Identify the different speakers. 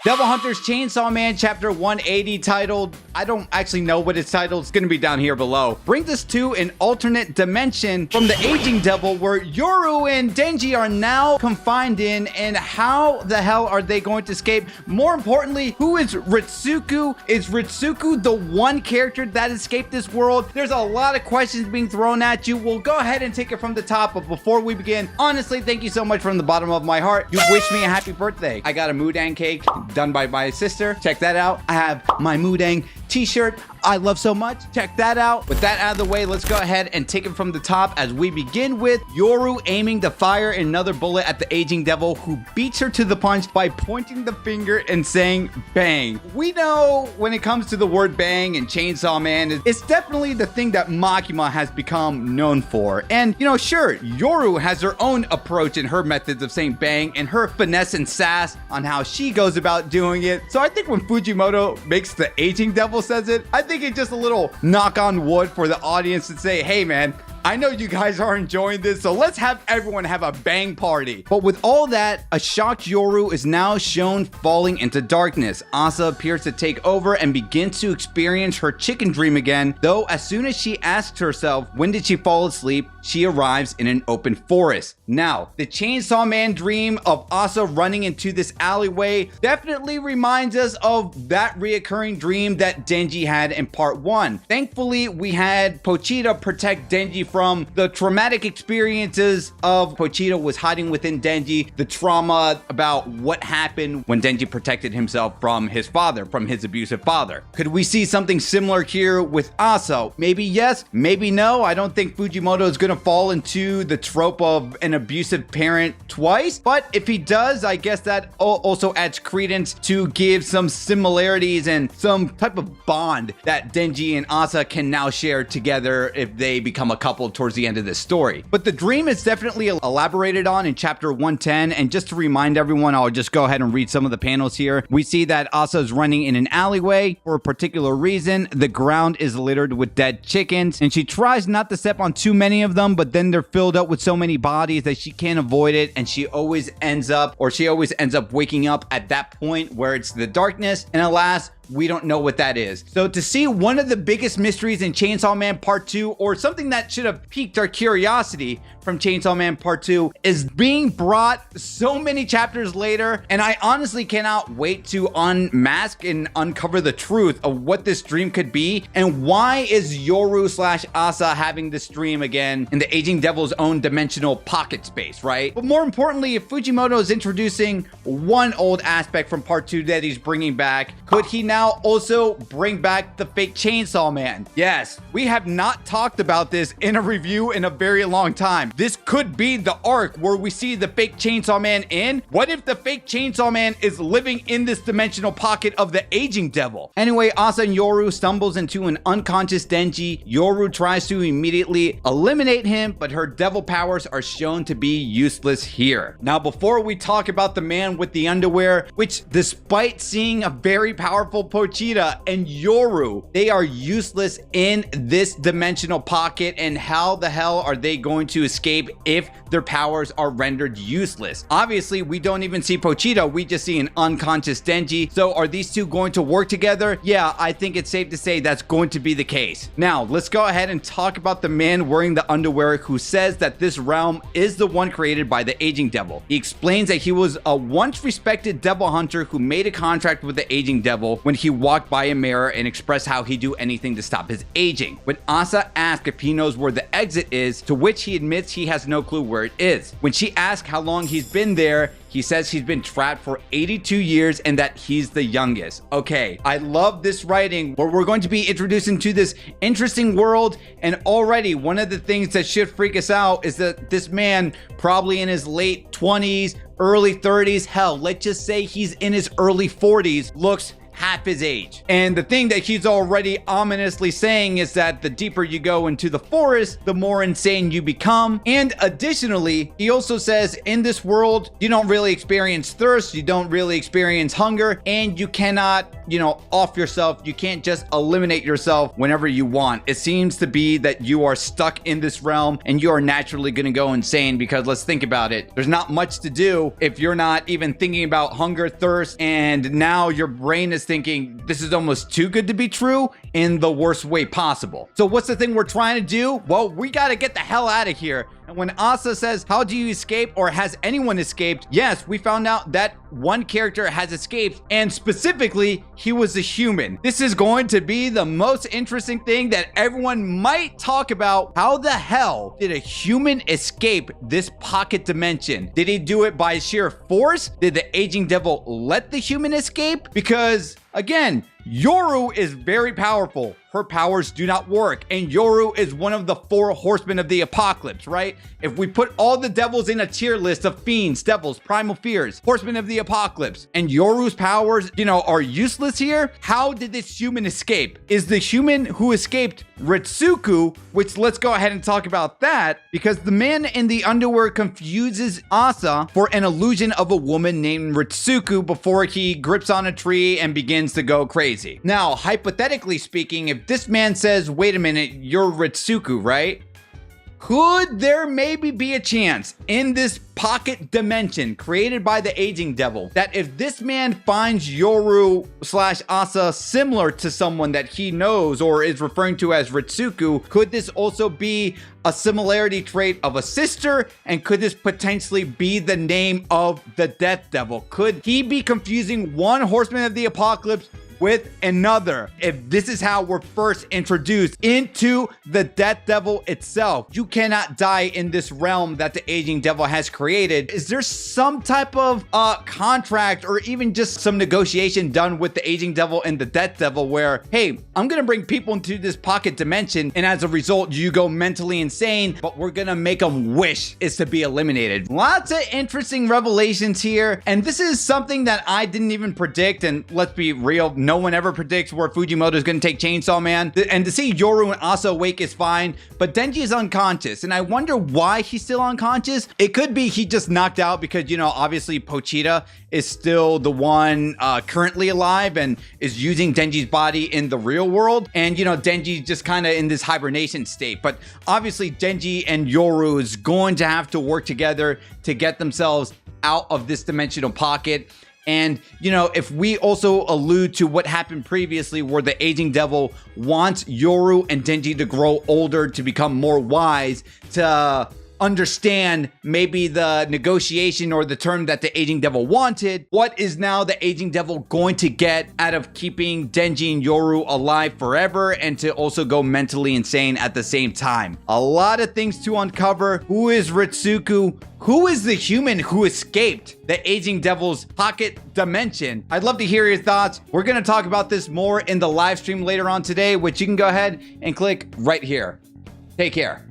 Speaker 1: Devil Hunter's Chainsaw Man Chapter 180, titled, I don't actually know what it's titled, it's gonna be down here below, brings us to an alternate dimension from the Aging Devil where Yoru and Denji are now confined in, and how the hell are they going to escape? More importantly, who is Ritsuko? Is Ritsuko the one character that escaped this world? There's a lot of questions being thrown at you. We'll go ahead and take it from the top, but before we begin, honestly, thank you so much from the bottom of my heart. You wish me a happy birthday. I got a Mudang cake done by my sister. Check that out. I have my Mudang t-shirt I love so much. Check that out. With that out of the way, let's go ahead and take it from the top as we begin with Yoru aiming to fire another bullet at the Aging Devil, who beats her to the punch by pointing the finger and saying bang. We know when it comes to the word bang and Chainsaw Man, it's definitely the thing that Makima has become known for. And you know, sure, Yoru has her own approach and her methods of saying bang and her finesse and sass on how she goes about doing it. So I think when Fujimoto makes the Aging Devil says it, I think it's just a little knock on wood for the audience to say, hey man, I know you guys are enjoying this, so let's have everyone have a bang party. But with all that, a shocked Yoru is now shown falling into darkness. Asa appears to take over and begins to experience her chicken dream again, though as soon as she asks herself when did she fall asleep, she arrives in an open forest. Now, the Chainsaw Man dream of Asa running into this alleyway definitely reminds us of that reoccurring dream that Denji had in part 1. Thankfully, we had Pochita protect Denji from the traumatic experiences of Pochita was hiding within Denji, the trauma about what happened when Denji protected himself from his father, from his abusive father. Could we see something similar here with Asa? Maybe yes, maybe no. I don't think Fujimoto is going to fall into the trope of an abusive parent twice, but if he does, I guess that also adds credence to give some similarities and some type of bond that Denji and Asa can now share together if they become a couple towards the end of this story. But the dream is definitely elaborated on in chapter 110, and just to remind everyone, I'll just go ahead and read some of the panels here. We see that Asa is running in an alleyway for a particular reason. The ground is littered with dead chickens, and she tries not to step on too many of them, but then they're filled up with so many bodies that she can't avoid it, and she always ends up waking up at that point where it's the darkness, and alas, we don't know what that is. So to see one of the biggest mysteries in Chainsaw Man Part 2, or something that should have piqued our curiosity from Chainsaw Man Part 2, is being brought so many chapters later, and I honestly cannot wait to unmask and uncover the truth of what this dream could be, and why is Yoru/Asa having this dream again in the Aging Devil's own dimensional pocket space, right? But more importantly, if Fujimoto is introducing one old aspect from Part 2 that he's bringing back, could he now also bring back the fake Chainsaw Man? Yes, we have not talked about this in a review in a very long time. This could be the arc where we see the fake Chainsaw Man in. What if the fake Chainsaw Man is living in this dimensional pocket of the Aging Devil? Anyway, Asa and Yoru stumbles into an unconscious Denji. Yoru tries to immediately eliminate him, but her devil powers are shown to be useless here. Now, before we talk about the man with the underwear, which despite seeing a very powerful Pochita and Yoru, they are useless in this dimensional pocket, and how the hell are they going to escape if their powers are rendered useless? Obviously, we don't even see Pochita, we just see an unconscious Denji. So are these two going to work together? Yeah, I think it's safe to say that's going to be the case. Now, let's go ahead and talk about the man wearing the underwear who says that this realm is the one created by the Aging Devil. He explains that he was a once respected devil hunter who made a contract with the Aging Devil when he walked by a mirror and expressed how he'd do anything to stop his aging. When Asa asks if he knows where the exit is, to which he admits he has no clue where it is. When she asks how long he's been there, he says he's been trapped for 82 years and that he's the youngest. Okay, I love this writing where we're going to be introduced into this interesting world, and already one of the things that should freak us out is that this man, probably in his late 20s, early 30s, hell, let's just say he's in his early 40s, looks half his age. And the thing that he's already ominously saying is that the deeper you go into the forest, the more insane you become. And additionally, he also says in this world, you don't really experience thirst, you don't really experience hunger, and you cannot, off yourself. You can't just eliminate yourself whenever you want. It seems to be that you are stuck in this realm and you are naturally going to go insane, because let's think about it. There's not much to do if you're not even thinking about hunger, thirst, and now your brain is thinking this is almost too good to be true in the worst way possible. So what's the thing we're trying to do? Well, we got to get the hell out of here. And when Asa says, how do you escape, or has anyone escaped? Yes, we found out that one character has escaped, and specifically, he was a human. This is going to be the most interesting thing that everyone might talk about. How the hell did a human escape this pocket dimension? Did he do it by sheer force? Did the aging devil let the human escape? Because again, Yoru is very powerful. Her powers do not work, and Yoru is one of the 4 horsemen of the apocalypse, right? If we put all the devils in a tier list of fiends, devils, primal fears, horsemen of the apocalypse, and Yoru's powers, are useless here, how did this human escape? Is the human who escaped Ritsuku, which let's go ahead and talk about that, because the man in the underwear confuses Asa for an illusion of a woman named Ritsuku before he grips on a tree and begins to go crazy. Now, hypothetically speaking, if this man says, wait a minute, you're Ritsuku, right? Could there maybe be a chance in this pocket dimension created by the aging devil that if this man finds Yoru / Asa similar to someone that he knows or is referring to as Ritsuku, could this also be a similarity trait of a sister? And could this potentially be the name of the death devil? Could he be confusing one horseman of the apocalypse with another? If this is how we're first introduced into the death devil itself, you cannot die in this realm that the aging devil has created. Is there some type of contract or even just some negotiation done with the aging devil and the death devil where, hey, I'm gonna bring people into this pocket dimension, and as a result you go mentally insane, but we're gonna make them wish is to be eliminated? Lots of interesting revelations here, and this is something that I didn't even predict. And let's be real, no one ever predicts where Fujimoto is going to take Chainsaw Man. And to see Yoru and Asa awake is fine, but Denji is unconscious, and I wonder why he's still unconscious. It could be he just knocked out because, obviously Pochita is still the one currently alive and is using Denji's body in the real world. And, Denji's just kind of in this hibernation state. But obviously Denji and Yoru is going to have to work together to get themselves out of this dimensional pocket. And, if we also allude to what happened previously where the aging devil wants Yoru and Denji to grow older, to become more wise, to understand maybe the negotiation or the term that the aging devil wanted, what is now the aging devil going to get out of keeping Denji and Yoru alive forever and to also go mentally insane at the same time? A lot of things to uncover. Who is Ritsuku? Who is the human who escaped the aging devil's pocket dimension? I'd love to hear your thoughts. We're going to talk about this more in the live stream later on today, which you can go ahead and click right here. Take care.